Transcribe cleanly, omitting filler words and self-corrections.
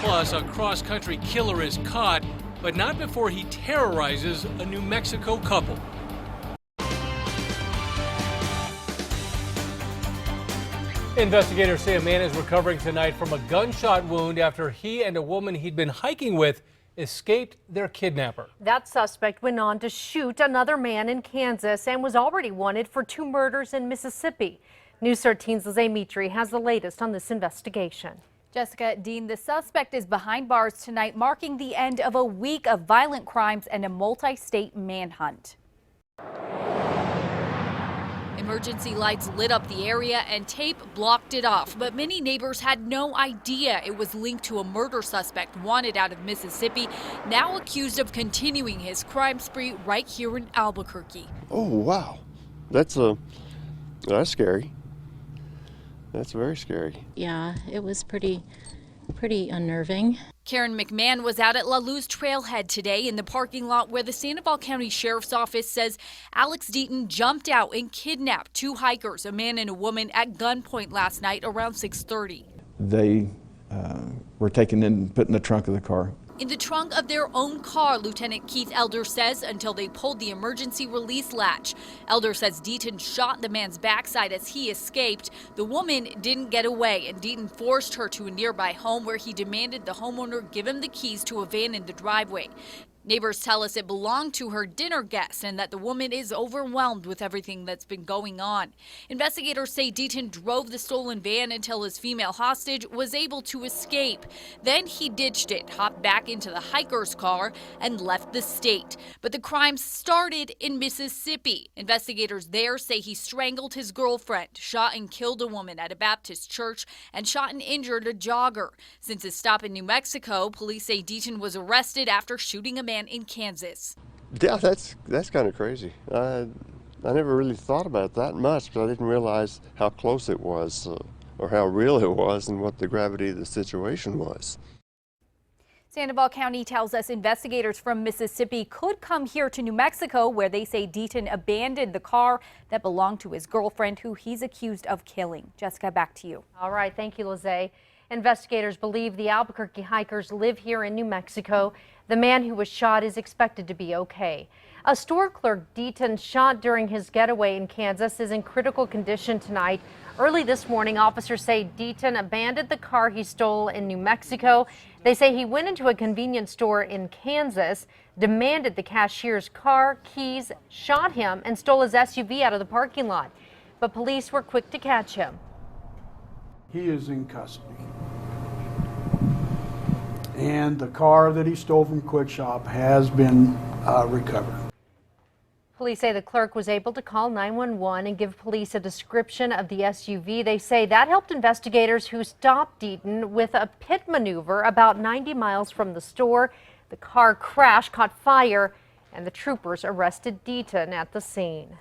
Plus, a cross-country killer is caught, but not before he terrorizes a New Mexico couple. Investigators say a man is recovering tonight from a gunshot wound after he and a woman he'd been hiking with escaped their kidnapper. That suspect went on to shoot another man in Kansas and was already wanted for 2 murders in Mississippi. News 13's Lizzie Mitri has the latest on this investigation. Jessica, Dean, the suspect is behind bars tonight, marking the end of a week of violent crimes and a multi-state manhunt. Emergency lights lit up the area and tape blocked it off, but many neighbors had no idea it was linked to a murder suspect wanted out of Mississippi, now accused of continuing his crime spree right here in Albuquerque. Oh, wow. That's scary. That's very scary. Yeah, it was pretty unnerving. Karen McMahon was out at La Luz Trailhead today in the parking lot where the Sandoval County Sheriff's Office says Alex Deaton jumped out and kidnapped 2 hikers, a man and a woman, at gunpoint last night around 6:30. They were taken in and put in the trunk of the car. In the trunk of their own car, Lieutenant Keith Elder says, until they pulled the emergency release latch. Elder says Deaton shot the man's backside as he escaped. The woman didn't get away, and Deaton forced her to a nearby home where he demanded the homeowner give him the keys to a van in the driveway. Neighbors tell us it belonged to her dinner guest and that the woman is overwhelmed with everything that's been going on. Investigators say Deaton drove the stolen van until his female hostage was able to escape. Then he ditched it, hopped back into the hiker's car, and left the state. But the crime started in Mississippi. Investigators there say he strangled his girlfriend, shot and killed a woman at a Baptist church, and shot and injured a jogger. Since his stop in New Mexico, police say Deaton was arrested after shooting a man in Kansas. Yeah, that's kind of crazy. I never really thought about that much, but I didn't realize how close it was, or how real it was, and what the gravity of the situation was. Sandoval County tells us investigators from Mississippi could come here to New Mexico, where they say Deaton abandoned the car that belonged to his girlfriend, who he's accused of killing. Jessica, back to you. All right, thank you, Lizzie. Investigators believe the Albuquerque hikers live here in New Mexico. The man who was shot is expected to be okay. A store clerk Deaton shot during his getaway in Kansas is in critical condition tonight. Early this morning, officers say Deaton abandoned the car he stole in New Mexico. They say he went into a convenience store in Kansas, demanded the cashier's car, keys, shot him, and stole his SUV out of the parking lot. But police were quick to catch him. He is in custody. And the car that he stole from Quick Shop has been recovered. Police say the clerk was able to call 911 and give police a description of the SUV. They say that helped investigators who stopped Deaton with a pit maneuver about 90 miles from the store. The car crashed, caught fire, and the troopers arrested Deaton at the scene.